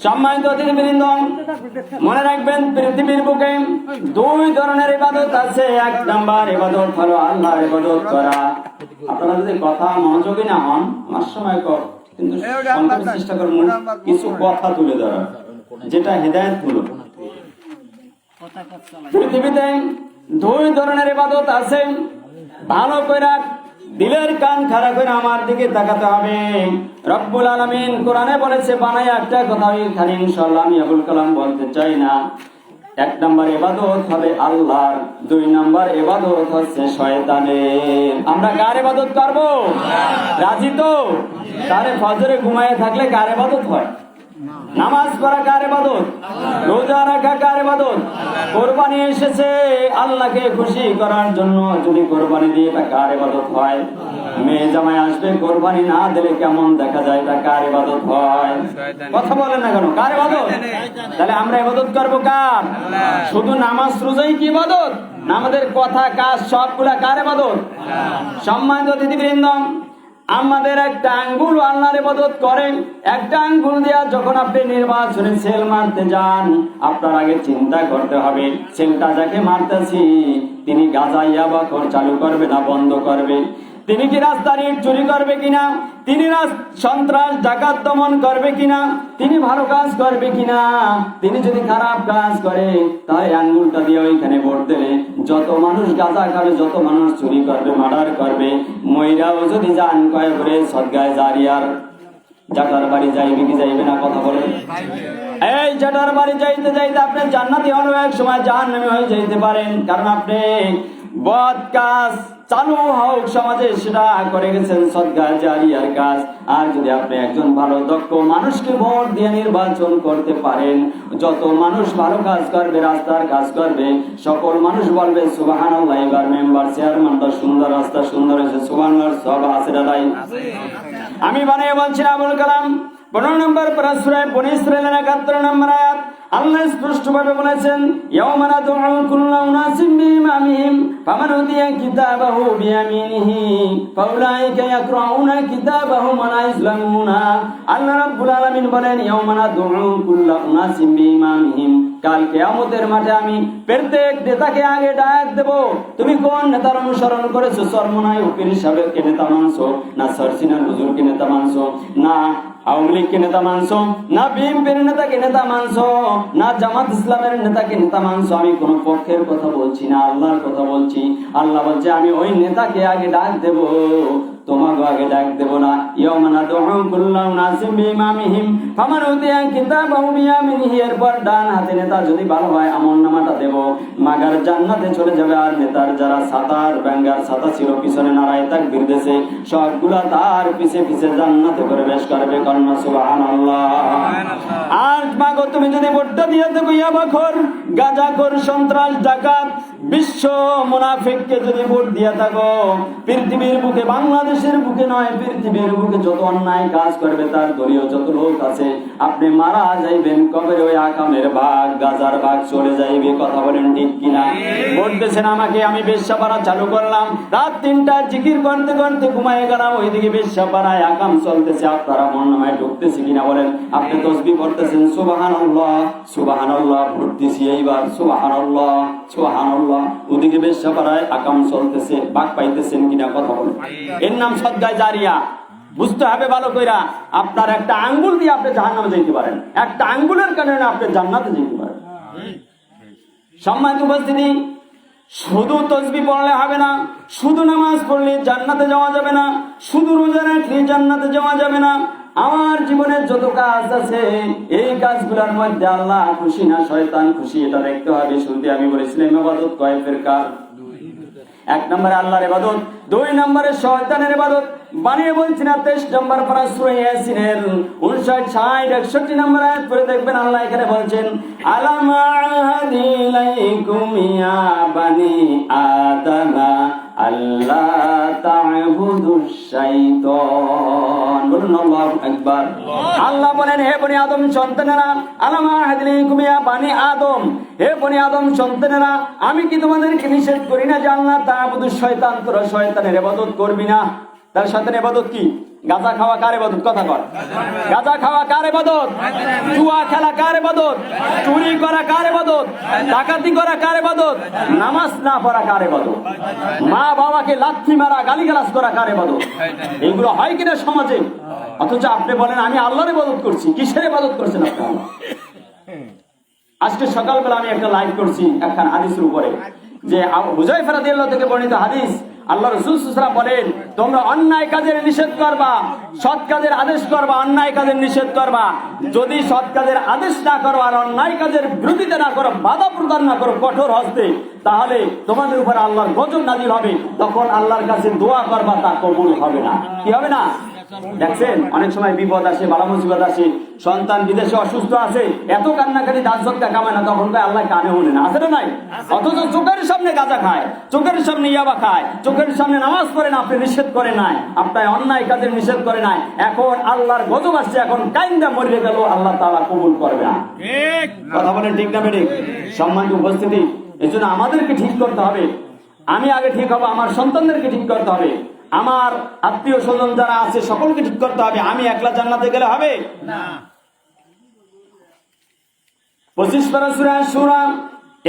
সম্মানিত অতিথিবৃন্দ, মনে রাখবেন পৃথিবীর বুকে দুই ধরনের ইবাদত আছে। এক নাম্বার ইবাদত হলো আল্লাহর ইবাদত করা। আপনারা যদি কথা মনোযোগী না হন, আমার সময় কর, কিন্তু সংক্ষেপে চেষ্টা করুন কিছু কথা তুলে ধরা, যেটা হেদায়েত হলো। পৃথিবীতে দুই ধরনের ইবাদত আছে। ভালো করে দিলের কান খাড়া করে আমার দিকে তাকাতে হবে। রব্বুল আলামিন কোরআনে বলেছে, বানায় একটা কথা খালি ইনশাআল্লাহ আমি আবুল কালাম বলতে চাই না। এক নাম্বার ইবাদত হবে আল্লাহর, দুই নাম্বার ইবাদত হচ্ছে শয়তানের। আমরা কার ইবাদত করব? রাজি তো? তারে ফজরে ঘুমায়ে থাকলে কার ইবাদত হয়? নামাজ পড়া কার ইবাদত? রোজা রাখা কার ইবাদত? কোরবানি এসেছে আল্লাহকে খুশি করার জন্য, যদি কোরবানি দিয়ে তা কার ইবাদত হয়? মেয়ে জামাই আসবে, কোরবানি না দিলে কেমন দেখা যায়, তা কার ইবাদত হয়? কথা বলেন না কেন? কার ইবাদত? তাহলে আমরা ইবাদত করব কার? শুধু নামাজ রোজাই কি ইবাদত? না, আমাদের কথা কাজ সবগুলা কার ইবাদত? সম্মানিত অতিথিবৃন্দ, আমাদের একটা আঙ্গুল আল্লাহর ইবাদত করেন। একটা আঙ্গুল দিয়া যখন আপনি নির্বাচনে সেল মারতে যান, আপনার আগে চিন্তা করতে হবে সেলটা যাকে মারতেছি তিনি গাঁজা ইয়াবা চালু করবে না বন্ধ করবে, তিনি কি রাস্তার ইট চুরি করবে কিনা, তিনি সন্ত্রাস ডাকাত দমন করবে কিনা, তিনি ভালো কাজ করবে কিনা। তিনি যদি খারাপ কাজ করে তাহলে আঙ্গুলটা দিয়ে ওইখানে ভোট দিলে যত মানুষ গাঁজা খাবে, যত মানুষ চুরি করবে, মার্ডার করবে, মহিলাও যদি যান কয় করে সদগায় জারিয়ার জাটার বাড়ি যাইবে কি যাইবে না? কথা বলে। এই জাটার বাড়ি যাইতে যাইতে আপনি জান্নাতি হলেও এক সময় জাহান্নামী হয়ে যাইতে পারেন, কারণ আপনি বদ কাজ চালু হোক সমাজে সেটা করে গেছেন, সদগায় জারিয়ার কাজ। আর যদি আপনি একজন ভালো দক্ষ মানুষকে ভোট দিয়ে নির্বাচন করতে পারেন, যত মানুষ ভালো কাজ করবে, রাস্তার কাজ করবে, সকল মানুষ বলবে সুবহানাল্লাহ। এবার মেম্বার চেয়ারম্যানটা সুন্দর, রাস্তা সুন্দর হয়েছে, সুবহানাল্লাহ। সব আছে দাদাই, আমি বানিয়ে বলছি না আবুল কালাম। 15 নম্বর পারা সূরা বনী ইসরাঈলের 71 নম্বর আয়াত আল্লাহ স্পষ্টভাবে বলেছেন, ইয়াওমা নাদউ কুল্লা উনাসিম বিইমামিহিম ফামান উতিয়া কিতাবাহু বিয়ামিনিহি ফাউলাইকা ইয়াকরাউনা কিতাবাহুম ওয়া লা ইসলামুনা। আল্লাহ রাব্বুল আলামিন বলেন, ইয়াওমা নাদউ কুল্লা উনাসিম বিইমামিহিম, কাল কিয়ামতের মাঠে আমি প্রত্যেক নেতাকে আগে ডাক দেব, তুমি কোন নেতার অনুসরণ করেছো? সরমনাই উকিল সাহেবকে নেতা মানছো, না সরসিনার হুজুরকে নেতা মানছো, না আওয়ামী লীগকে নেতা মানছো, না বিএনপির নেতাকে নেতা মানছো, না জামাত ইসলামের নেতাকে নেতা মানছো? আমি কোন পক্ষের কথা বলছি না, আল্লাহর কথা বলছি। আল্লাহ বলছে আমি ওই নেতাকে আগে ডাক দেব, তোমাকে আগে ডাক দেব না। ইয়াওমা নাদউ কুল্লা উনাসিম বিইমামিহিম ফামান উতিয়া কিতাবাহু বিয়ামিনিহি, এরপর ডান হাতে নেতা যদি ভালো হয় আমলনামাটা দেব, মাগার জান্নাতে চলে যাবে। আর নেতার যারা ছাতার ব্যাঙ্গার ছাতা ছিল পিছনে নারায় তাকবীর দিয়েছে, সবগুলা তার পিছে পিছে জান্নাতে প্রবেশ করবে। কন্যা সুবহানাল্লাহ। আর মাগো তুমি যদি ভোটটা দিয়ে দেবো ইয়াবাখোর, গাঁজাখোর, সন্ত্রাস, ডাকাত, বিশ্ব মুনাফিককে যদি ভোট দিয়ে থাকো, পৃথিবীর বুকে, বাংলাদেশের বুকে নয়, পৃথিবীর বুকে যত অন্যায় কাজ করবে তার দলীয় যত লোক আছে, আপনি মারা যাইবেন, কবরে ওই আকামের ভাগ, গাজার ভাগ চলে যাইবে। কথা বলেন ঠিক কিনা? ভোট দিয়েছেন আমাকে, আমি বেশ্যাপাড়া চালু করলাম, রাত 3টায় জিকির করতে করতে ঘুমায় গেলাম, ওইদিকে বেশ্যাপাড়ায় আকাম চলতেছে, আপনারা মন নামায় ঢুকতেছে কিনা বলেন? আপনি তসবিহ পড়তেছেন সুবহানাল্লাহ সুবহানাল্লাহ, ভোট দিছি এইবার সুবহানাল্লাহ সুবহানাল্লাহ, ওদিকে বেশ্যাপাড়ায় আকাম চলতেছে, ভাগ পাইতেছেন কিনা? কথা বলেন। এর নাম সদগায়ে জারিয়া। বুঝতে হবে ভালো কইরা, আপনার একটা আঙ্গুল দিয়ে আপনি জাহান্নামে যেতে পারেন, একটা আঙ্গুলের কারণে আপনি জান্নাতে যেতে পারেন। সম্মানিত উপস্থিতি, শুধু তসবিহ পড়লে হবে না, শুধু নামাজ পড়লে জান্নাতে যাওয়া যাবে না, শুধু রোজা রাখলে জান্নাতে যাওয়া যাবে না। আমার জীবনের যত কাজ আছে এই কাজগুলোর মধ্যে আল্লাহ খুশি না শয়তান খুশি, এটা দেখতে হবে। শুরুতে আমি বলেছিলাম ইবাদত কয় প্রকার। 1 নম্বরে আল্লাহর ইবাদত, 2 নম্বরে শয়তানের ইবাদত। বানিয়ে বলছি না 23 নম্বর পারা সূরা ইয়াসিনের 59, 60, 61 নম্বর আয়াত পড়ে দেখবেন আল্লাহ এখানে বলছেন, আলাম আহাদিলাইকুম ইয়া বানি আদামা আল্লাহ তা'বুদুশ শাইতান। বলুন আল্লাহু আকবার। আল্লাহ বলেন, হে বনি আদম সন্তানেরা, আলাম আহাদিলাইকুম ইয়া বানি আদম, হে বনি আদম সন্তানেরা, আমি কি তোমাদেরকে নিষেধ করি না যে আল্লাহ তা'বুদুশ শাইতান, তোরা শয়তানের ইবাদত করবি না? তার শয়তানের ইবাদত কি? গাঁজা খাওয়া কার ইবাদত? কথা কর। গাঁজা খাওয়া কার ইবাদত? জুয়া খেলা কার ইবাদত? চুরি করা কার ইবাদত? ডাকাতি করা কার ইবাদত? নামাজ না পড়া কার ইবাদত? মা বাবাকে লাথি মারা গালিগালাজ করা কার ইবাদত? এইগুলো হয় কিনা সমাজে? অথচ আপনি বলেন আমি আল্লাহর ইবাদত করছি। কিসের ইবাদত করছেন আপনারা? আজকে সকালবেলা আমি একটা লাইভ করছি একখান হাদিসের উপরে, যে হুযায়ফা রাদিয়াল্লাহু থেকে বর্ণিত হাদিস। আল্লাহ রাসূল সাল্লাল্লাহু আলাইহি ওয়াসাল্লাম বলেন, তোমরা অন্যায় কাজের নিষেধ করবা, সৎ কাজের আদেশ করবা, অন্যায় কাজের নিষেধ করবা। যদি সৎ কাজের আদেশ না করো আর অন্যায় কাজের বিরোধিতা না করো, বাধা প্রদান না করো কঠোর হস্তে, তাহলে তোমাদের উপর আল্লাহর গজব নাযিল হবে। তখন আল্লাহর কাছে দোয়া করবা, তা কবুল হবে না। কি হবে না? দেখছেন, অনেক সময় বিপদ আসে, বালা মুসিবত আসে, সন্তান বিদেশে অসুস্থ আছে, এত কান্নাকাটি দাস ঝটকা কামায় না, তখন আল্লাহ কানে শুনে না, আছে না নাই? অথচ চোখের সামনে গাঁজা খায়, চোখের সামনে ইয়াবা খায়, চোখের সামনে নামাজ পড়ে না, আপনি নিষেধ করে নাই, আপনার অন্যায় কাজের নিষেধ করে নাই। এখন আল্লাহর গজব আসছে, এখন কাইন্দা মরে গেল, আল্লাহ তাআলা কবুল করবে না। কথা বলেন ঠিক না বেঠিক? সম্মানিত উপস্থিতি, এই জন্য আমাদেরকে ঠিক করতে হবে। আমি আগে ঠিক হবো, আমার সন্তানদেরকে ঠিক করতে হবে, আমার আত্মীয় স্বজন যারা আছে সকলকে ঠিক করতে হবে। আমি একলা জান্নাতে গেলে হবে না। 25 পারা সূরা সূরা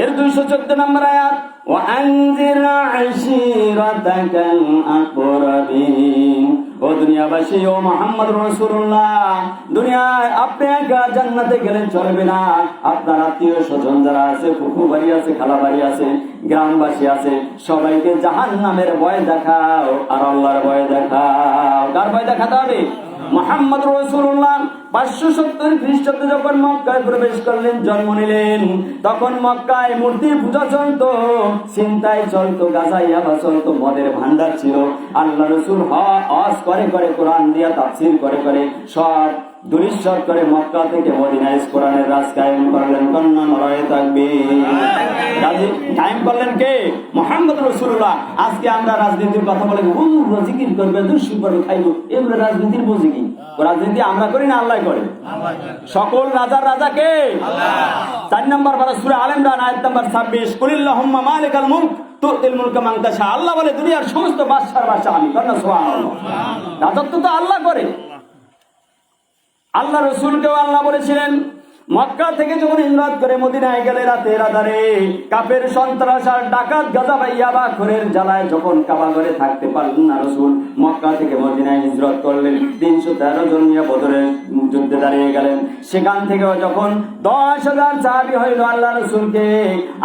এর 214 নম্বর আয়াত, ওয়া আনজির আশিরাতাকাল আকরাবিন। ও দুনিয়াবাসী, ও মুহাম্মদ রাসূলুল্লাহ, দুনিয়ায় আপনি একা জান্নাতে গেলে চলবে না। আপনার আত্মীয় স্বজন যারা আছে, ফুফু বাড়ি আছে, খালা বাড়ি আছে, গ্রামবাসী আছে, সবাইকে জাহান্নামের ভয় দেখাও আর আল্লাহর ভয় দেখাও। কার ভয় দেখাতে হবে? মুহাম্মদ রাসূলুল্লাহ 570 খ্রিস্টাব্দে যখন মক্কায় প্রবেশ করলেন, জন্ম নিলেন, তখন মক্কায় মূর্তি পূজা চলতো, চিন্তায় চলতো, গাঁজা ইয়াবা চলতো, মদের ভান্ডার ছিল। আল্লাহ রাসূল হজ করে করে, কোরআন দিয়া তাফসীর করে করে, সব দুরিশ্বর করে মক্কা থেকে মদিনায় কোরআনের রাজ কায়েম করলেন। কন্যা নরয়ে থাকবে, কায়েম করলেন কে? মুহাম্মদ রাসূলুল্লাহ। আজকে আমরা রাজনীতির কথা বলে জিকির করবে, দুশি করবে, খাইব, এগুলো রাজনীতির বুঝি কি? রাজনীতি আমরা করি না, আল্লাহ করে। সকল রাজার রাজা কে? আল্লাহ। 4 নম্বর পারা সূরা আল ইমরান আয়াত নম্বর 26, কুলিল্লাহুম্মা মালিকাল মুলক তুতিল মুলকা মান তাশা। আল্লাহ বলে দুনিয়ার সমস্ত বাদশার বাদশা আমি। কন্যা সুবহানাল্লাহ। রাজত্ব তো আল্লাহ করে। আল্লাহ রাসূলকেও আল্লাহ বলেছিলেন, মক্কা থেকে যখন হিজরত করে মদিনায় গেলে রাতের আধারে কাফের সন্ত্রাস আর ডাকাত গাজা ইয়াবা খোরের জ্বালায় যখন কাবা ঘরে থাকতে পারলেন না, রাসূল মক্কা থেকে মদিনায় হিজরত করলেন। 313 জন নিয়ে বদরের যুদ্ধে দাঁড়িয়ে গেলেন। সেখান থেকে যখন 10,000 সাহাবী হইল, আল্লাহ রাসূলকে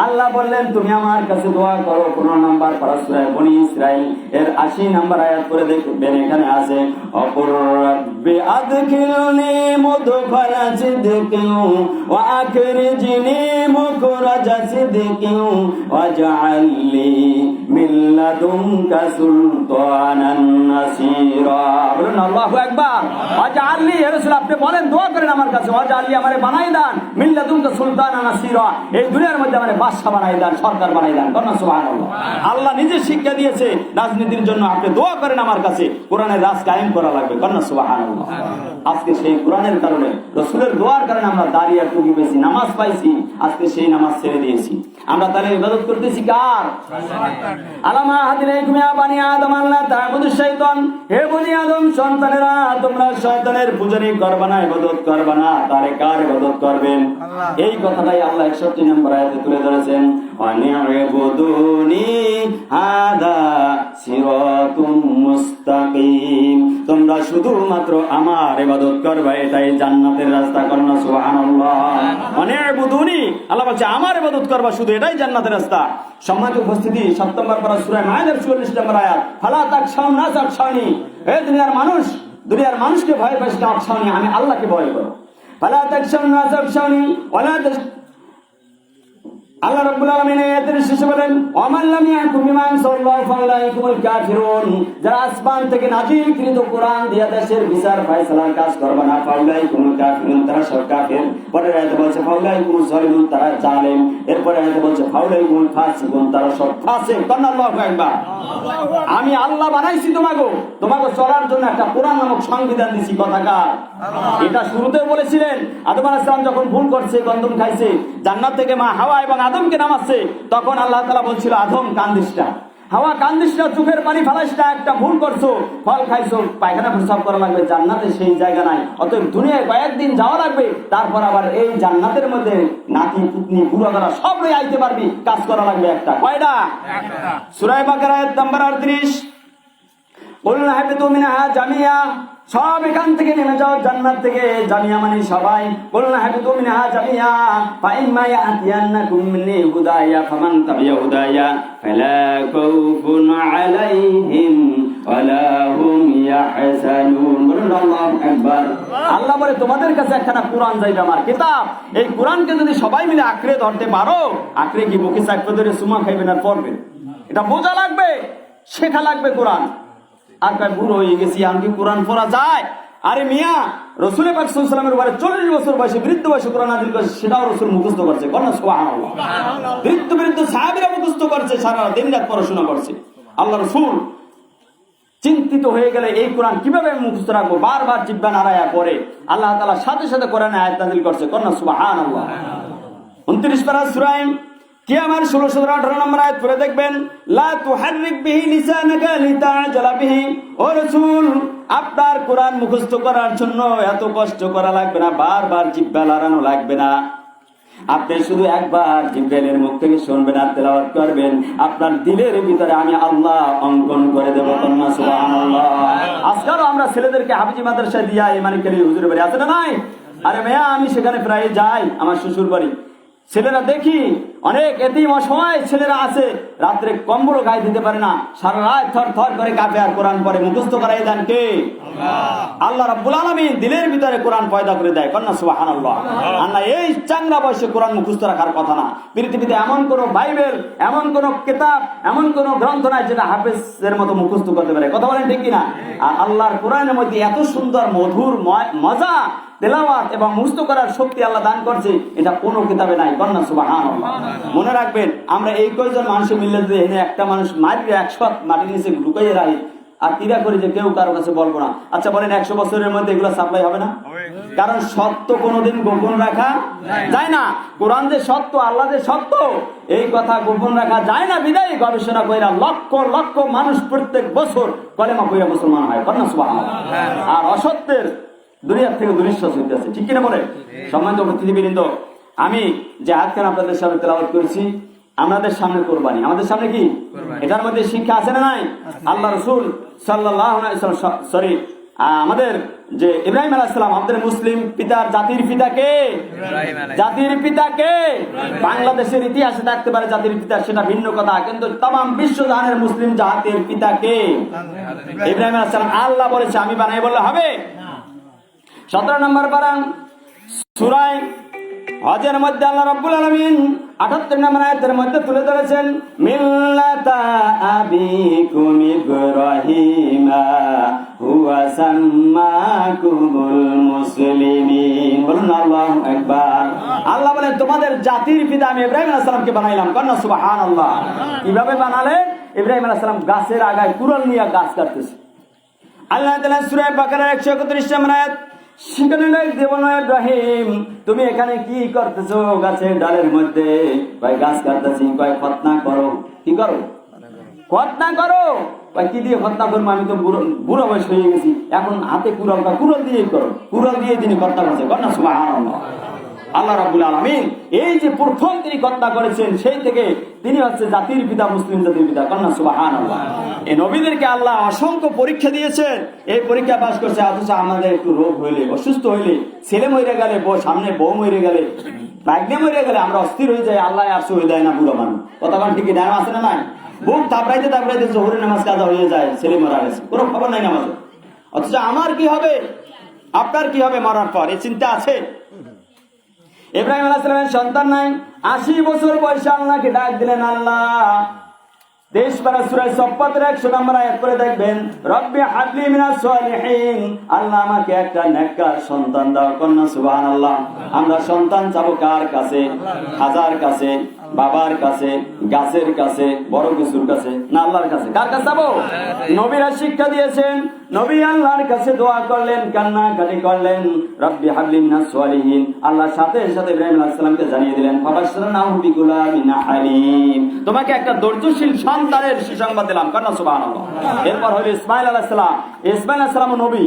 আল্লাহ বললেন, তুমি আমার কাছে দোয়া করো। 15 নম্বর পারা সূরা বনী ইসরাইল এর 80 নম্বর আয়াত করে দেখবেন, এখানে আছে, অপর রাব্বি আদখিলনি মুদখালা সিদকিন ওয়া আখরিজনি মুখরাজা সিদকিন ওয়াজআল লি মিন লাদুনকা সুলতানান নাসীরা। বলুন আল্লাহু আকবার। ওয়াজআল লি, হে রাসূল আপনি বলেন, দোয়া করেন আমার কাছে, ওয়াজআল লি আমারে বানাই দেন, মিন লাদুনকা সুলতানান নাসীরা, এই দুনিয়ার মধ্যে আমারে বাদশা বানাই দেন, সরকার বানাই দেন। কন্যা সুবহানাল্লাহ। আল্লাহ নিজে শিক্ষা দিয়েছে রাজনীতির জন্য, আপনি দোয়া করেন আমার কাছে, কোরআনের রাজ কায়েম করা লাগবে। কন্যা সুবহানাল্লাহ। আজকে সেই কোরআনের কারণে, রাসূলের দোয়ার কারণে আমরা দাঁড়িয়ে টুকি পেয়েছি, নামাজ পাইছি। আজকে সেই নামাজ ছেড়ে দিয়েছি। আমরা তাহলে ইবাদত করতেছি কার? আলামা হাদিলাইকুম ইয়া বানি আদম আল্লাহ তা'বুদুশ শাইতান। হে বনি আদম সন্তানেরা, তোমরা শয়তানের পূজারি করবে না, ইবাদত করবে না। তাহলে কার ইবাদত করবেন? এই কথাটাই আল্লাহ 61 নম্বর আয়াতে তুলে ধরেছেন, ওয়ানি'বুদুনি হাদা সিরাতুম মুস্তাকিম। তোমরা শুধুমাত্র আমার ইবাদত করবে, এটাই জান্নাতের রাস্তা। কন্যা সুবহানাল্লাহ। ওয়ানি'বুদুনি, আল্লাহ বলছে আমার ইবাদত করবা শুধু, এটাই জান্নাতের রাস্তা। সম্মানিত উপস্থিতি, 7 নম্বর পারা সূরা মায়েদার 44 নম্বর আয়াত, ফালা তাকশাউন নাস আখশাউনি। হে দুনিয়ার মানুষ, দুনিয়ার মানুষকে ভয় পাইস না, আখশাউনি আমি আল্লাহকে ভয় করো। ফালা তাকশাউন নাস আখশাউনি ওয়ালা আল্লাহ রাব্বুল আলামিন আয়াতের শেষে বলেন, ওয়ামান লাম ইয়াহকুম বিমা আনজালাল্লাহু ফাউলাইকুমুল কাফিরুন। যারা আসমান থেকে নাযিলকৃত কোরআন দিয়ে দেশের বিচার ফয়সালার কাজ করবে না, ফাউলাইকুমুল কাফিরুন, তারা সব কাফির। পরে আয়াতে বলছে ফাউলাইকুমুজ জালিমুন, তারা জালেম। এরপরে আয়াতে বলছে ফাউলাইকুমুল ফাসিকুন, তারা সব ফাসিক। আল্লাহু আকবার। আমি আল্লাহ বানাইছি তোমাকে চলার জন্য একটা কোরআন নামক সংবিধান দিছি। কথাকার এটা শুরুতে বলেছিলেন, আদম আলাইহিস সালাম যখন ভুল করছে, গন্ধম খাইছে, জান্নাত থেকে মা হাওয়া এবং আদমকে নামাচ্ছে, তখন আল্লাহ তাআলা বলছিল, আদম কান্দিস না। হাওয়া কান্দিস না, চোখের পানি ফালাইস না, একটা ভুল করছো, ফল খাইছো, পায়খানা প্রস্রাব করা লাগবে, জান্নাতে সেই জায়গা নাই। অতএব দুনিয়ায় কয়েকদিন যাওয়া লাগবে, তারপর আবার এই জান্নাতের মধ্যে নাতি পুতনি বুড়া দ্বারা সব লই আইতে পারবি। কাজ করা লাগবে একটা। কয়টা? সূরা বাকারা আয়াত নাম্বার 38, কুলনা হাবিতু মিনহা জামিয়া, সব এখান থেকে নেমে যাও জান্নাত থেকে। জামিয়া মানে সবাই। কুলনা হাবিতু মিনহা জামিয়া ফাইম্মা ইয়াতিয়ান্নাকুম মিন্নি হুদায়া ফামান তাবিয়া হুদায়া ফালা খাউফুন আলাইহিম ওয়ালা হুম ইয়াহজানুন। বলুন আল্লাহু আকবার। আল্লাহ বলে তোমাদের কাছে একখানা কোরআন যাইবে, আমার কিতাব। এই কোরআনকে যদি সবাই মিলে আঁকড়ে ধরতে পারো, আঁকড়ে কি বুকে চাপে ধরে সুমা খাইবে না পড়বে, এটা বোঝা লাগবে, শেখা লাগবে কোরআন। আর কয় বুড়ো হয়ে গেছি, আমি কোরআন পড়া যায়? আরে মিয়া, রাসূল পাক সাল্লাল্লাহু আলাইহি ওয়াসাল্লামের উপরে 40 বছর বয়সে, বৃদ্ধ বয়সে কোরআন নাযিল করেছে, সেটাও রাসূল মুখস্থ করছে। কোন সুবহানাল্লাহ। বৃদ্ধ সাহাবীরা মুখস্থ করছে, সারা দিন রাত পড়াশোনা করছে। আল্লাহ রাসূল চিন্তিত হয়ে গেলে এই কোরআন কিভাবে মুখস্থ রাখবো, বারবার জিহ্বা নাড়ায়া পড়ে। আল্লাহ তাআলা সাথে সাথে কোরআনে আয়াত নাযিল করছে। কোন সুবহানাল্লাহ। 29 পারা সূরা কিয়ামার 16, 17, 18 নম্বর আয়াত পড়ে দেখবেন, লা তুহাররিক বিহি লিসানাকা লিতা'জালা বিহি। ও রাসূল, আপনার কোরআন মুখস্থ করার জন্য এত কষ্ট করা লাগবে না, বারবার জিহ্বা লড়ানো লাগবে না। আপনি শুধু একবার জিবরাইলের মুখ থেকে শুনবেন আর তেলাওয়াত করবেন, আপনার দিলের ভিতরে আমি আল্লাহ অঙ্কন করে দেব। কন্যা সুবহানাল্লাহ। আজকালও আমরা ছেলেদেরকে হাফিজি মাদ্রাসায় দিয়া ইমানি কেলি হুজুরের বাড়ি আছে না নাই? আরে ভাইয়া, আমি সেখানে প্রায় যাই, আমার শ্বশুর বাড়ি। ছেলেরা দেখি অনেক এতিম অসহায় ছেলেরা আছে, রাত্রে কম্বল গায়ে দিতে পারে না, সারা রাত থর থর করে কাঁপে আর কোরআন পড়ে। মুখস্থ করাই দেন কে? আল্লাহ রাব্বুল আলামিন দিলের ভিতরে কোরআন পয়দা করে দেয়। কন্যা সুবহানাল্লাহ। আল্লাহ এই চাংরা বয়সে কোরআন মুখস্থ রাখার কথা না। পৃথিবীতে এমন কোন বাইবেল, এমন কোন কিতাব, এমন কোন গ্রন্থ নাই যেটা হাফেজের মতো মুখস্থ করতে পারে। কথা বলেন ঠিক কিনা? আর আল্লাহর কোরআনের মধ্যে এত সুন্দর মধুর মজা তেলাওয়াত এবং মুখস্থ করার শক্তি আল্লাহ দান করছে, এটা কোনো কিতাবে নাই। কন্যা সুবহানাল্লাহ। মনে রাখবেন, আমরা এই কয়জন মানুষ মিললে যদি এনে একটা মানুষ মারিয়ে 100 মাটির নিচে ঢুকাইয়ে রাখি আর কিরা করি যে কেউ কারো কাছে বলবো না, আচ্ছা বলেন 100 বছরের মধ্যে এগুলো সাপ্লাই হবে না? কারণ সত্য কোনোদিন গোপন রাখা যায় না। কোরআন যে সত্য, আল্লাহ যে সত্য, এই কথা গোপন রাখা যায় না। বিদায় গবেষণা কইরা লক্ষ লক্ষ মানুষ প্রত্যেক বছর কলেমা কইরা মুসলমান হয়। কন্যা সুবহানাল্লাহ। আর অসত্যের দুনিয়ার থেকে দুনিশ্বাস হইতেছে। ঠিক কিনা বলে? সম্মানিত পৃথিবীবৃন্দ, আমি যে আয়াতখানা আপনাদের সামনে তেলাওয়াত করেছি, আমাদের সামনে কোরবানি, আমাদের সামনে কি? এটার মধ্যে শিক্ষা আছে না নাই? আল্লাহ রাসূল সাল্লাল্লাহু আলাইহি ওয়াসাল্লাম আমাদের যে ইব্রাহিম আলাইহিস সালাম, আমাদের মুসলিম পিতার জাতির পিতা কে? জাতির পিতা কে? বাংলাদেশের ইতিহাসে থাকতে পারে জাতির পিতা, সেটা ভিন্ন কথা, কিন্তু तमाम বিশ্বজাহানের মুসলিম জাতির পিতা কে? ইব্রাহিম আলাইহিস সালাম। আল্লাহ বলেছে আমি বানাই বললে হবে? 17 নম্বর পারা সূরা হজের মধ্যে আল্লাহ রাব্বুল আলামিন 78 নম্বর আয়াতের মধ্যে তুলে ধরেছেন, মিল্লাতা আবিকুম ইব্রাহিমা হুয়া সাম্মাকুমুল মুসলিমিন। বলুন আল্লাহু আকবার। আল্লাহ বলেন তোমাদের জাতির পিতা আমি ইব্রাহিম আলাইহিস সালামকে বানাইলাম। কন্যা সুবহানাল্লাহ। কিভাবে বানালে? ইব্রাহিম আলাইহিস সালাম গাছের আগায় কুড়াল নিয়ে গাছ কাটতেছে। আল্লাহ তাআলা সূরা বাকারা 131 নম্বর আয়াত সেখানে ইব্রাহিম, তুমি এখানে কি করতেছো গাছের ডালের মধ্যে? কয় গাছ কাটতেছি। কয় খতনা করো। কি করো? খতনা করো। কয় কি দিয়ে খতনা করবো? আমি তো বুড়ো বয়স হয়ে গেছি, এখন হাতে কুড়াল দিয়েই করো। কুড়াল দিয়ে তিনি খতনা করছে। কন্যা সুবহানাল্লাহ। আল্লাহ রাব্বুল আলামিন এই যে প্রথম তিনি খতনা করেছেন, সেই থেকে তিনি হচ্ছে জাতির পিতা, মুসলিম জাতির পিতা। কন্যা সুবহানাল্লাহ। এই নবীদেরকে আল্লাহ অসংখ্য পরীক্ষা দিয়েছেন, এই পরীক্ষা পাস করছে। অথচ আমাদের একটু রোগ হইলে, অসুস্থ হইলে, ছেলে মরে গেলে, সামনে বউ মরে গেলে, ভাগ্নে মরে গেলে আমরা অস্থির হয়ে যাই। আল্লাহ আর সহে দেয় না বুড়ো মানুষ। কতক্ষণ ঠিক ধ্যান আছে না নাই? বুক থাপড়াইতে থাপড়াইতে জোহরের নামাজ কাজা হয়ে যায়, ছেলে মারা গেছে, কোনো খবর নাই নামাজে। অথচ আমার কি হবে, আপনার কি হবে মরার পর, এই চিন্তা আছে? ইব্রাহিম আলাইহিস সালামের সন্তান নাই, 80 বছর বয়সে আল্লাহকে ডাক দিলেন। আল্লাহ 23 পারা সূরা সফফাতের 100 নম্বর আয়াত করে দেখবেন, রব্বি হাবলি মিনাস সালিহিন। আল্লাহ আমাকে একটা নেককার সন্তান দাও। কন্যা সুবহানাল্লাহ। আমরা সন্তান চাবো কার কাছে? খাজার কাছে। বাবার কাছে, গাছের কাছে, বড় কিছুর কাছে, না আল্লাহর কাছে? কার কাছে যাবো? নবীরা শিক্ষা দিয়েছেন, নবী আল্লাহর কাছে দোয়া করলেন, কান্নাকাটি করলেন, রব্বি হাবলি মিনাস সালিহিন। আল্লাহ সাথে সাথে ইব্রাহিম আলাইহিস সালামকে জানিয়ে দিলেন, ফাবাশশারনাহু বিগুলামিন হালিম, তোমাকে একটা ধৈর্যশীল সন্তানের সুসংবাদ দিলাম। কান্না সুবহানাল্লাহ। এরপর হলো ইসমাঈল আলাইহিস সালাম। ইসমাঈল আলাইহিস সালাম নবী।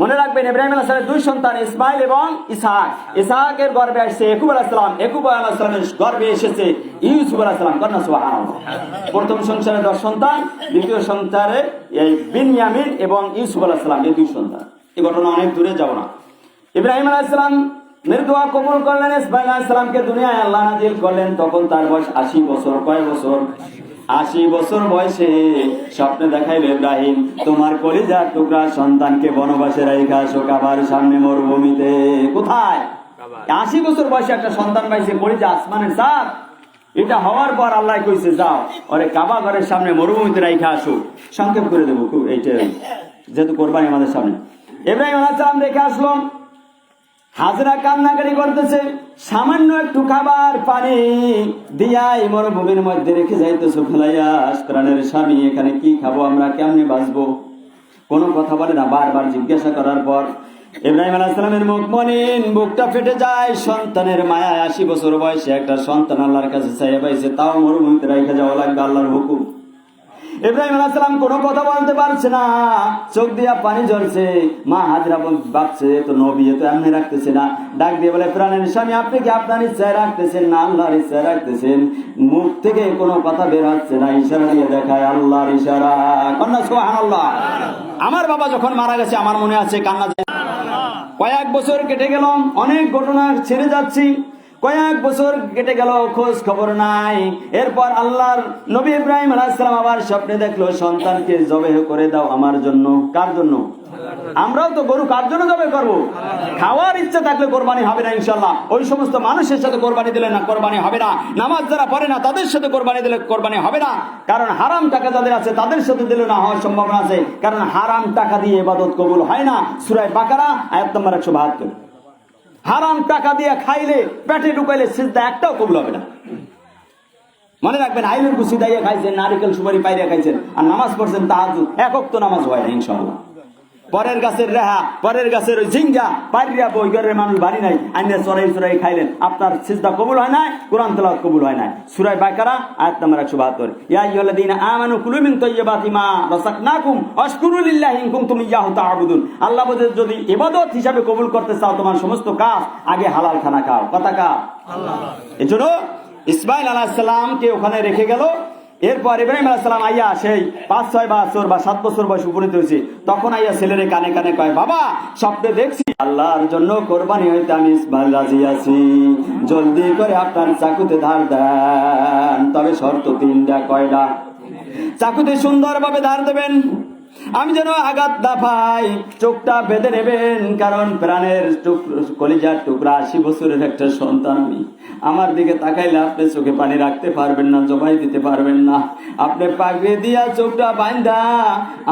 মনে রাখবেন, ইব্রাহিম আলাইহিস সালামের দুই সন্তান ইসমাঈল এবং ইসহাক। ইসহাকের গর্ভে আসছে ইয়াকুব আলাইহিস সালাম, ইয়াকুব আলাইহিস সালামের গর্ভে এসেছে ইউসুফ আলাইহিস সালাম। কান্না সুবহানাল্লাহ। প্রথম সংসারে 10 সন্তান, দ্বিতীয় সংসারে এই বিনয়ামিন এবং ইউসুফ আলাইহিস সালাম, এই দুই সন্তান। এই ঘটনা অনেক দূরে যাব না। ইব্রাহিম আলাইহিস সালাম দোয়া কবুল করলেন। ইসমাঈল আলাইহিস সালামকে দুনিয়ায় আল্লাহ নাজিল করলেন, তখন তার বয়স 80 বছর। কয় বছর? 80 বছর বয়সে স্বপ্নে দেখাইল, ইব্রাহিম তোমার কলিজার টুকরা সন্তানকে বনবাসে রাইখা আসো কাবার সামনে মরুভূমিতে। কোথায়? 80 বছর বয়সে একটা সন্তান পাইছে, কলিজা আসমানের চাঁদ। এটা হওয়ার পর আল্লাহ কইছে, যাও ওরে কাবা ঘরের সামনে মরুভূমিতে রাইখা আসো। সংক্ষেপ করে দেবো খুব, এইটাই যেহেতু কোরবানি আমাদের সামনে। ইব্রাহিম আলাইহিস সালাম রেখে আসলো। হাজরা কান্নাকারি করতেছে, সামান্য একটু খাবার পানি দিয়াই মরুভূমির মধ্যে রেখে যাইতেছো ফেলাইয়া। প্রাণের স্বামী, এখানে কি খাবো আমরা, কেমনে বাঁচবো? কোনো কথা বলে না। বারবার জিজ্ঞাসা করার পর ইব্রাহিম আলাইহিস সালামের মুখ মলিন, বুকটা ফেটে যায়। সন্তানের মায়ায় 80 বছর বয়সে একটা সন্তান আল্লাহর কাছে চাইয়া পাইছে, তাও মরুভূমিতে রেখে যাওয়া লাগবে, আল্লাহর হুকুম। ইব্রাহিম আলাইহিস সালাম কোনো কথা বলতে পারছে না, চোখ দিয়া পানি ঝরছে। মা হাজরা ভাবছে, তো নবী তো এমনি রাখতেছে না। ডাক দিয়ে বলে, প্রাণের স্বামী, আপনি কি আপনার ইচ্ছায় রাখতেছেন না আল্লাহর ইচ্ছায় রাখতেছেন? মুখ থেকে কোনো কথা বের হচ্ছে না, ইশারা দিয়ে দেখায় আল্লাহর ইশারা। কন্যা সুবহানাল্লাহ। আমার বাবা যখন মারা গেছে আমার মনে আছে, কান্না। কয়েক বছর কেটে গেল, অনেক ঘটনা ছেড়ে যাচ্ছি, কয়েক বছর কেটে গেল, খোঁজ খবর নাই। এরপর আল্লাহর নবী ইব্রাহিম আলাইহিস সালাম আবার স্বপ্নে দেখলো, সন্তানকে জবেহ করে দাও আমার জন্য। কার জন্য? আমরাও তো গরু কার জন্য জবে করবো? খাওয়ার ইচ্ছা থাকলে কোরবানি হবে না ইনশাল্লাহ। ওই সমস্ত মানুষের সাথে কোরবানি দিলে না, কোরবানি হবে না। নামাজ যারা পড়ে না তাদের সাথে কোরবানি দিলে কোরবানি হবে না। কারণ হারাম টাকা যাদের আছে তাদের সাথে দিলে না হওয়ার সম্ভাবনা আছে। কারণ হারাম টাকা দিয়ে ইবাদত কবুল হয় না। সূরা বাকারা আয়াত নম্বর 172। হারাম টাকা দিয়ে খাইলে, পেটে ঢুকাইলে সিজদা একটাও কবুল হবে না। মনে রাখবেন, আইলের কুচি দাইয়া খাইছেন, নারিকেল সুপারি পাইয়া খাইছেন, আর নামাজ পড়ছেন তাহাজ্জুদ, এক ওয়াক্ত নামাজ হয় না ইনশাআল্লাহ। পরের গাছের রেহা, পরের গাছের ওই ঝিঙ্গা পাইরিয়া বই ঘরের মানুষ বাড়ি নাই, আইনে চড়াই চড়াই খাইলেন, আপনার সিজদা কবুল হয় নাই, কোরআন তেলাওয়াত কবুল হয় নাই। সূরা বাকারা আয়াত নম্বর 172। ইয়া আইয়ুহাল্লাযীনা আমানু কুলু মিন তাইয়্যিবাতি মা রাযাকনাকুম ওয়াশকুরু লিল্লাহি ইন কুনতুম ইয়্যাহু তা'বুদুন। আল্লাহ বলে, যদি ইবাদত হিসাবে কবুল করতে চাও তোমার সমস্ত কাজ, আগে হালাল খানা খাও। কথা কার? আল্লাহ। এজন্য ইসমাঈল আলাইহিস সালামকে ওখানে রেখে গেল। এরপর ইব্রাহিম আলাইহিস সালাম আইয়া সেই 5-6 বছর বা 7 বছর বয়স উপনীত হয়েছে, তখন আইয়া ছেলেরে কানে কানে কয়, বাবা স্বপ্নে দেখছি আল্লাহর জন্য কোরবানি হইতে আমি ইসমাঈল রাজি আছি, জলদি করে আপনার চাকুতে ধার দেন, তবে শর্ত 3টা। কয়টা? চাকুতে সুন্দরভাবে ধার দেবেন, আমি যেন আঘাত না পাই, চোখটা বেঁধে নেবেন, কারণ প্রাণের কলিজার টুকরা 80 বছরের একটা সন্তান আমি। আমার দিকে তাকাইলে আপনি চোখে পানি রাখতে পারবেন না, জবাই দিতে পারবেন না। আপনি পাগড়ি দিয়া চোখটা বাঁধা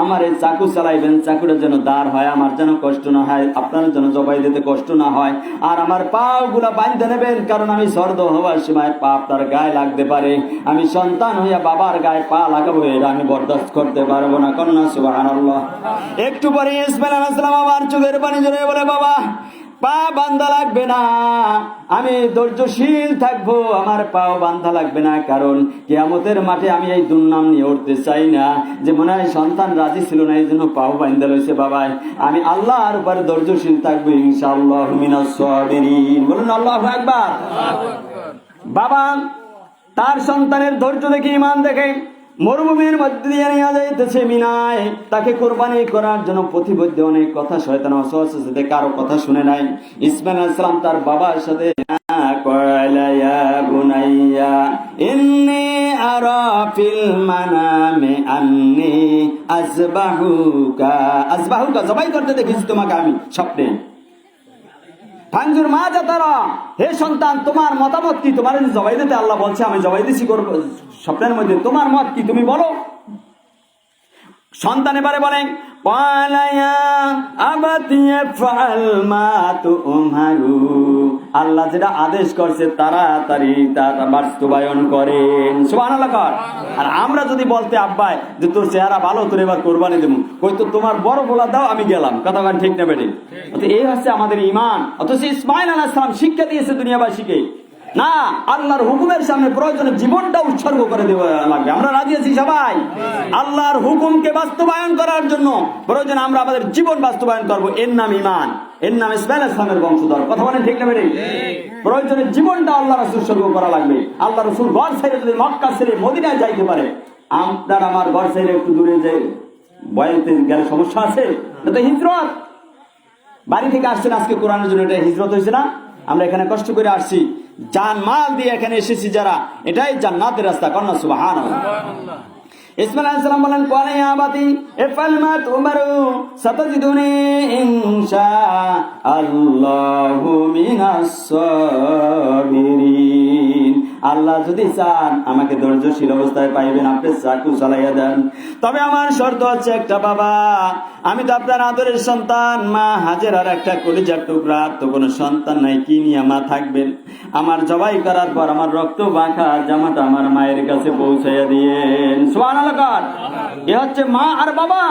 আমার এই চাকু চালাইবেন, চাকুটা যেন দাঁড় হয়, আমার যেন কষ্ট না হয়, আপনার যেন জবাই দিতে কষ্ট না হয়। আর আমার পাও গুলা বাঁধে নেবেন, কারণ আমি সর্দ হওয়ার সময় পা আপনার গায়ে লাগতে পারে। আমি সন্তান হইয়া বাবার গায়ে পা লাগাবো, এটা আমি বরদাস্ত করতে পারবো না। কন্যা সুবহানাল্লাহ। একটু পরে ইসমাঈল আলাইহিস সালাম আবার চোখের পানি ঝরে বলে, বাবা পা বান্ধা লাগবে না, আমি ধৈর্যশীল থাকবো, আমার পাও বান্ধা লাগবে না, কারণ কিয়ামতের মাঠে আমি এই দুর্নাম নিয়ে উঠতে চাই না যে মনে হয় সন্তান রাজি ছিল না এই জন্য পাও বান্ধা লইছে। বাবা আমি আল্লাহর উপর ধৈর্যশীল থাকবো, ইনশাআল্লাহ মিনাস সাবিরিন। বলুন আল্লাহু আকবার। বাবা তার সন্তানের ধৈর্য দেখে, ইমান দেখে মরুভূমির মধ্যে দিয়ে নিয়ে যাইতেছে মিনায়, তাকে কোরবানি করার জন্য প্রতিবদ্ধ। অনেক কথা শয়তান ওয়াসওয়াসা কারো কথা শুনে নাই। ইসমাঈল আলাইহিস সালাম তার বাবার সাথে কয়লা ইয়া বুনাইয়া ইন্নী আরা ফিল মানামে আন্নী আযবাহুকা জবাই করতে দেখেছি তোমাকে আমি স্বপ্নে। ফানজুর মা জাতারা, হে সন্তান তোমার মতামত কি? তোমার জবাই দিতে আল্লাহ বলছে, আমি জবাই দিছি স্বপ্নের মধ্যে, তোমার মত কি তুমি বলো। সন্তান এবারে বলেন, ক্বালা ইয়া আবাতি ইফআল মা তু'মারু আল্লাহ যেটা আদেশ করছে তাড়াতাড়ি তা বাস্তবায়ন করেন। সুবহানাল্লাহ। আর আমরা যদি বলতে আব্বাই যে তোর চেহারা ভালো, তোর এবার কোরবানি দেবো, কই তো তোমার বড় বলা দাও, আমি গেলাম, কথা বলেন ঠিক না বেঠিক? এই হচ্ছে আমাদের ঈমান। অথচ ইসমাঈল আলাইহিস সালাম শিক্ষা দিয়েছে দুনিয়াবাসীকে, না আল্লাহর হুকুমের সামনে প্রয়োজনে জীবনটা উৎসর্গ করে দেওয়া লাগবে। আমরা রাজি আছি সবাই আল্লাহর হুকুমকে বাস্তবায়ন করার জন্য, প্রয়োজনে আমরা আমাদের জীবন বাস্তবায়ন করব। এর নাম ঈমান, এর নাম ইসমাঈল আলাইহিস সালামের বংশধর, কথা বলেন ঠিক না বেঠিক? প্রয়োজনে জীবনটা আল্লাহর রাসূল উৎসর্গ করা লাগবে। আল্লাহর রাসূল ঘর ছেড়ে যদি মক্কা ছেড়ে মদিনায় যাইতে পারে, আপনার আমার ঘর ছেড়ে একটু দূরে যে বয়াতে গেলে সমস্যা আছে? এটা তো হিজরত। বাড়ি থেকে আসছেন আজকে কোরআনের জন্য, এটা হিজরত হয়েছে না? আমরা এখানে কষ্ট করে আসছি, জান মাল দিয়ে এখানে এসেছি যারা, এটাই জান্নাতের রাস্তা। কন্যা সুবহানাল্লাহ। ইসমাঈল আলাইহিস সালাম বলেন, কোয়ালা ইয়া আবাতি ইফআল মা তুমারু সাতাজিদুনি ইনশাআল্লাহু মিনাস সাবিরিন। আল্লাহ যদি চান আমাকে ধৈর্যশীল অবস্থায় পাইবেন, আপনি চাকু চালাইয়া দেন। তবে আমার শর্ত হচ্ছে একটা, বাবা আমি তো আপনার আদরের সন্তান, মা হাজেরার একটা কলিজার টুকরা, তো কোনো সন্তান নাই, কি নিয়ে মা থাকবেন? আমার জবাই করার পর আমার রক্ত মাখা জামাটা আমার মায়ের কাছে পৌঁছাইয়া দিয়েন। সুবহানাল্লাহ। এ হচ্ছে মা আর বাবা।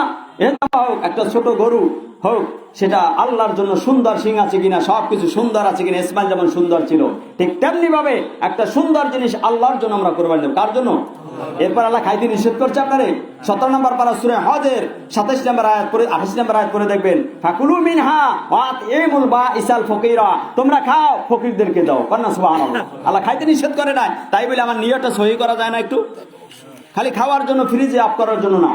একটা ছোট গরু হোক, সেটা আল্লাহর জন্য সুন্দর সিং আছে কিনা, সবকিছু সুন্দর আছে কিনা, ইসমাইল যেমন সুন্দর ছিল, ঠিক তেমনি ভাবে একটা সুন্দর জিনিস আল্লাহর জন্য আমরা কোরবানি দেব। কার জন্য? এরপর আল্লাহ খাইতে নিষেধ করছে আপনারে। 17 নম্বর পারা সূরা হজের 27 নম্বর আয়াত পড়ে 28 নম্বর আয়াত পড়ে দেখবেন, ফাকুলু মিনহা ওয়া আতিমুল বাইসাল ফকিরা, তোমরা খাও, ফকিরদেরকে দাও। কন্যা সুবহানাল্লাহ। আল্লাহ খাইতে নিষেধ করে নাই, তাই বলে আমার নিয়তটা সহি করা যায় না একটু? খালি খাওয়ার জন্য, ফ্রিজে আপ করার জন্য না,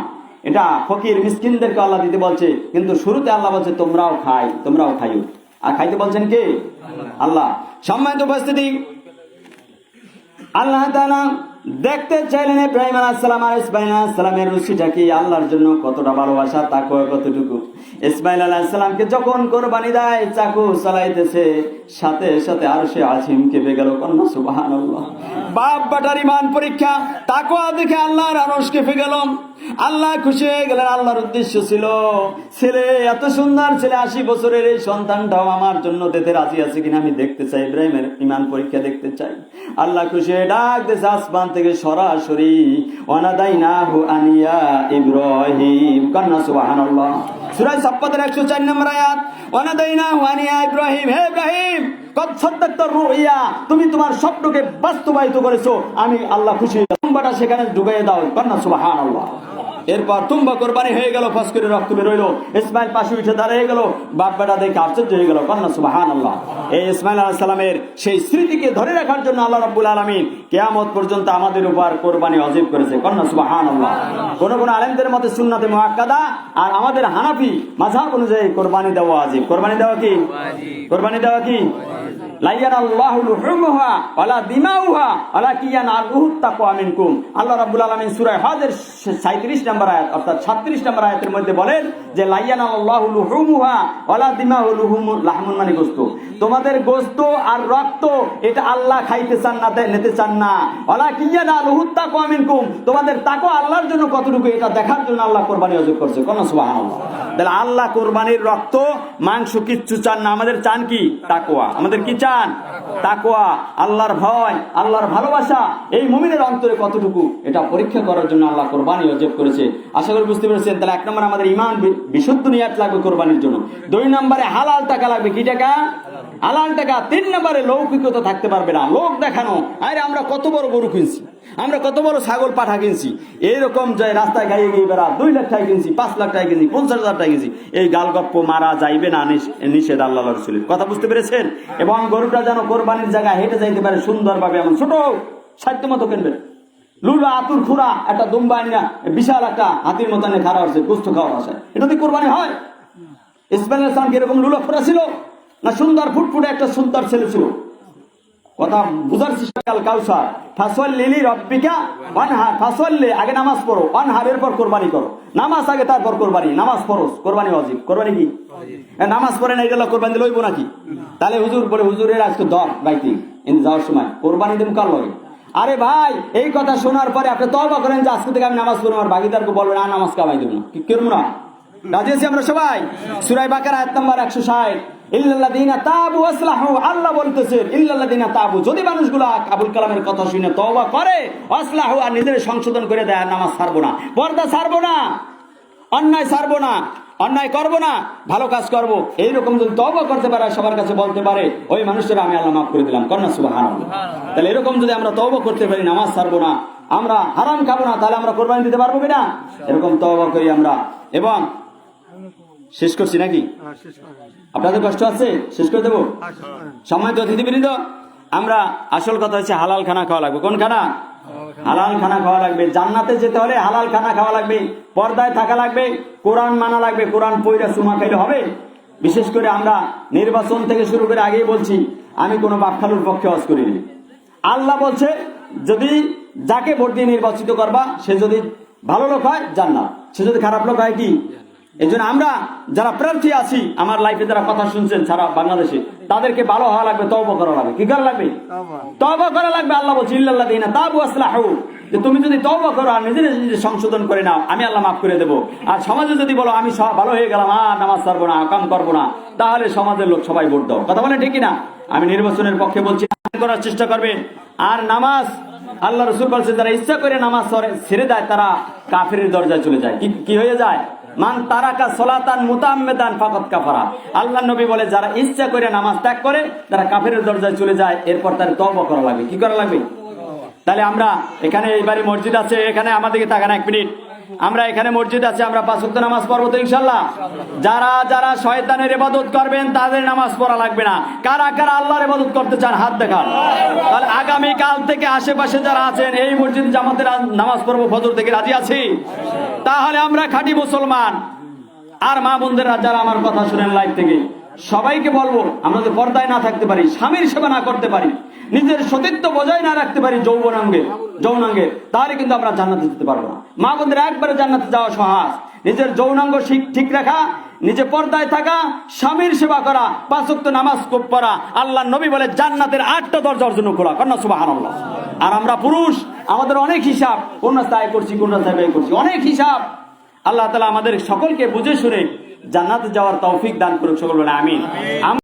এটা ফকির মিসকিনদেরকে আল্লাহ দিতে বলছে। কিন্তু শুরুতে আল্লাহ বলছে তোমরাও খাইও। আর খাইতে বলছেন কে? আল্লাহ। সম্মানিত উপস্থিতি, আল্লাহ তাআলা দেখতে চাইলেন ইব্রাহিম আলাইহিস সালাম আর ইসমাঈল আলাইহিস সালামের রুচিটা কি, আল্লাহর জন্য কতটা ভালোবাসা, তাকওয়া কতটুকু। ইসমাঈল আলাইহিস সালামকে যখন কোরবানি দেয়, চাকু চালাইতেছে, সাথে সাথে আরশে আজিম কেঁপে গেল। কন্যা সুবহানাল্লাহ। বাপ বেটার ঈমান পরীক্ষা, তাকওয়া দেখে আল্লাহর আরশ কেঁপে গেল। আল্লাহ খুশি হয়ে গেলেন। আল্লাহর উদ্দেশ্য ছিল, ছেলে এত সুন্দর ছেলে, 80 বছরের এই সন্তানটাও আমার জন্য দিতে রাজি আছে কিনা আমি দেখতে চাই, ইব্রাহিমের ঈমান পরীক্ষা দেখতে চাই। আল্লাহ খুশি হয়ে ডাক দিয়েছে আসমান থেকে সরাসরি, ওয়ানাদাইনাহু আনিয়া ইব্রাহিম। কন্যা সুবহানাল্লাহ। সূরা সাফফাতের 104 নম্বর আয়াত, ওয়ানাদাইনাহু আনিয়া ইব্রাহিম, হে ইব্রাহিম কদ সাদ্দাকতা রুইয়া, তুমি তোমার স্বপ্নকে বাস্তবায়িত করেছো, আমি আল্লাহ খুশি। তুম্বাটা সেখানে ডুবাইয়ে দাও। কন্যা সুবহানাল্লাহ। এরপর তুম্বা কোরবানি হয়ে গেল, ফস করে রক্ত বের হইল। ইসমাইল পাশে উঠে দাঁড়িয়ে গেল, বাপ বেটা দেখে আশ্চর্য হয়ে গেল। কন্যা সুবহানাল্লাহ। এই ইসমাইল আলাইহিস সালামের সেই স্মৃতিকে ধরে রাখার জন্য আল্লাহ রাব্বুল আলামিন কিয়ামত পর্যন্ত আমাদের উপর কোরবানি ওয়াজিব করেছে। কন্যা সুবহানাল্লাহ। কোন কোন আলেমদের মতে সুন্নাতে মুআক্কাদা, আর আমাদের হানাফি মাযহাব অনুযায়ী কোরবানি দেওয়া ওয়াজিব। কোরবানি দেওয়া কি? কোরবানি দেওয়া কি? লাইয়ানাল্লাহু লুহুমুহা ওয়ালা দিমাউহা ওয়ালাকিন ইয়ানালুহু তাকওয়া মিনকুম। আল্লাহ রাব্বুল আলামিন সূরা হজের 37 নম্বর আয়াত অর্থাৎ 36 নম্বর আয়াতের মধ্যে বলেন যে লাইয়ানাল্লাহু লুহুমুহা ওয়ালা দিমাউহু, লাহমুন মানে গোশত, তোমাদের গোশত আর রক্ত এটা আল্লাহ খাইতে চান না, নিতে চান না। ওয়ালাকিন ইয়ানালুহু তাকওয়া মিনকুম, তোমাদের তাকওয়া আল্লাহর জন্য কতটুকু এটা দেখার জন্য আল্লাহ কোরবানি ওয়াজিব করছে। কোন সুবহানাল্লাহ। তাহলে আল্লাহ কোরবানির রক্ত মাংস কিচ্ছু চান না, আমাদের চান কি? তাকওয়া। আমাদের কি চান? তাকওয়া, আল্লাহর ভয়, আল্লাহর ভালোবাসা এই মুমিনের অন্তরে কতটুকু, এটা পরীক্ষা করার জন্য আল্লাহ কোরবানি ওয়াজিব করেছে। আশা করি বুঝতে পেরেছেন। তাহলে 1 নম্বরে আমাদের ঈমান বিশুদ্ধ নিয়াত লাগবে কোরবানির জন্য। 2 নম্বরে হালাল টাকা লাগবে। কি টাকা? হালাল টাকা। 3 নম্বরে লৌকিকতা থাকতে পারবে না, লোক দেখানো। আরে আমরা কত বড় গরু কিনছি, আমরা কত বড় ছাগল পাঠা কিনছি, এইরকম যে রাস্তায় গাইয়ে গিয়ে বেড়া 2 লাখ টাকা কিনছি, 5 লাখ টাকা কিনছি, 50,000 টাকা কিনছি, এই গালগপ্প মারা যাইবে না, নিষেধ আল্লাহ রাসূলের। কথা বুঝতে পেরেছেন? এবং গরুটা যেন কোরবানির জায়গায় হেঁটে যাইতে পারে সুন্দরভাবে, এমন ছোট সাধ্য মতো কিনবেন। লুলা আতুর খুরা একটা দুম্বা আনিয়া বিশাল একটা হাতির মতো খাড়া হচ্ছে গোস্ত খাওয়ার আশায়, এটা দিয়ে কোরবানি হয়? ইসমাঈল আলাইহিস সালাম কি এরকম লুলা খুরা ছিল? না সুন্দর ফুটফুটে একটা সুন্দর ছেলে ছিল? কথা বুঝার চেষ্টা। কাল কাউসার ফাসল্লি লিরাব্বিকা ওয়ানহার, ফাসল্লি আগে নামাজ পড়ো, ওয়ানহার এরপর কোরবানি করো। নামাজ আগে তারপর কোরবানি, নামাজ ফরজ, কোরবানি ওয়াজিব। কোরবানি কি? নামাজ পড়ে না গেল কোরবানি দিলে হইব নাকি? তাহলে হুজুর বলে হুজুরের আজকে দর গাইতে যাওয়ার সময় কোরবানি দিন কার লগে? আরে ভাই এই কথা শোনার পরে আপনি তওবা করেন যে আজকে থেকে আমি নামাজ পড়বো, আমার ভাগিদারকে বলবেন আর নামাজ কামাই দেব না। কি করবো না? রাজি আছি আমরা সবাই? সূরা বাকারা আয়াত নাম্বার 160 ইল্লাল্লাযীনা তাবু আসলাহু, আল্লাহ বলতেছেন ইল্লাল্লাযীনা তাবু, যদি মানুষগুলা আবুল কালামের কথা শুনে তওবা করে, আসলাহু, আর নিজের সংশোধন করে দেয়, আর নামাজ ছাড়বো না, পর্দা ছাড়বো না, অন্যায় ছাড়বো না, অন্যায় করবো না, ভালো কাজ করব, এইরকম যদি তওবা করতে পারে, সবার কাছে বলতে পারে, ওই মানুষটা আমি আল্লাহ মাফ করে দিলাম, কন্যা সুবহানাল্লাহ। তাহলে এরকম যদি আমরা তওবা করতে পারি, নামাজ ছাড়বো না, আমরা হারাম খাবো না, তাহলে আমরা কোরবানি দিতে পারবো কিনা? এরকম তওবা করি আমরা। এবং শেষ করছি নাকি? আপনাদের কষ্ট আছে? শেষ করে দেবো? সম্মানিত অতিথিবৃন্দ, আমরা আসল কথা হচ্ছে হালাল খানা খাওয়া লাগবে। কোন খানা? হালাল খানা খাওয়া লাগবে। জান্নাতে যেতে হলে হালাল খানা খাওয়া লাগবে, পর্দায় থাকা লাগবে, কোরআন মানা লাগবে। কোরআন পইরা চুমা খাইলে হবে? বিশেষ করে আমরা নির্বাচন থেকে শুরু করে আগেই বলছি, আমি কোনো বাপখালুর পক্ষে ওয়াজ করিনি। আল্লাহ বলছে, যদি যাকে ভোট দিয়ে নির্বাচিত করবা, সে যদি ভালো লোক হয় জান্নাত, সে যদি খারাপ লোক হয় কি? এই জন্য আমরা যারা প্রার্থী আছি, আমার লাইফে যারা কথা শুনছেন সারা বাংলাদেশে, তাদেরকে ভালো হওয়া লাগবে, তওবা করা লাগবে। কি করা লাগবে? তওবা করা লাগবে। আল্লাহ বলছে ইল্লাল্লাযীনা তাবু আসলাহু, যে তুমি যদি তওবা করো আর নিজে নিজে সংশোধন করে নাও, আমি আল্লাহ মাফ করে দেবো। আর সমাজে যদি বলো আমি ভালো হয়ে গেলাম, আর নামাজ ছাড়বো না, কাম করবো না, তাহলে সমাজের লোক সবাই ভোট দাও। কথা বলে ঠিক কিনা? আমি নির্বাচনের পক্ষে বলছি, করার চেষ্টা করবেন। আর নামাজ, আল্লাহ রাসূল বলছেন, যারা ইচ্ছা করে নামাজ ছেড়ে দেয়, তারা কাফিরের দরজায় চলে যায়। কি হয়ে যায়? মান তারাকা সালাতান মুতাআম্মিদান ফাকাদ কাফারা। আল্লাহ নবী বলে, যারা ইচ্ছা করে নামাজ ত্যাগ করে, তারা কাফিরের দরজায় চলে যায়। এরপর তার তওবা করা লাগবে। কি করা লাগবে? তাহলে আমরা এখানে, এইবারে মসজিদ আছে, এখানে আমাদেরকে তাকান এক মিনিট, আমরা এখানে মসজিদ আছে, আমরা 5 ওয়াক্ত নামাজ পড়বো তো ইনশাআল্লাহ। যারা যারা শয়তানের ইবাদত করবেন, তাদের নামাজ পড়া লাগবে না। কারা কারা আল্লাহর ইবাদত করতে চান হাত দেখান। তাহলে আগামী কাল থেকে আশেপাশে যারা আছেন, এই মসজিদ জামাতের নামাজ পড়বো ফজর থেকে, রাজি আছি? তাহলে আমরা খাঁটি মুসলমান। আর মা বোনদেরা যারা আমার কথা শুনেন লাইভ থেকে, সবাইকে বলবো, আমরা যদি পর্দায় না থাকতে পারি, স্বামীর সেবা না করতে পারি, নিজের সতীত্ব বজায় না রাখতে পারি যৌনাঙ্গে, তাহলে কিন্তু আমরা জান্নাতে যেতে পারবো না। মা বোনদের একবারে জান্নাতে যাওয়া সহজ। নিজের যৌনাঙ্গ ঠিক রাখা, নিজে পর্দায় থাকা, স্বামীর সেবা করা, 5 ওয়াক্ত নামাজ পড়া, আল্লাহ নবী বলে জান্নাতের 8টা দরজার জন্য খোলা। কন্যা সুবহানাল্লাহ। আর আমরা পুরুষ, আমাদের অনেক হিসাব, কোন রাস্তায় করছি, কোন রাস্তায় ব্যয় করছি, অনেক হিসাব। আল্লাহ তাআলা আমাদের সকলকে বুঝে শুনে জান্নাতে যাওয়ার তৌফিক দান করুক। সকল বলে আমিন।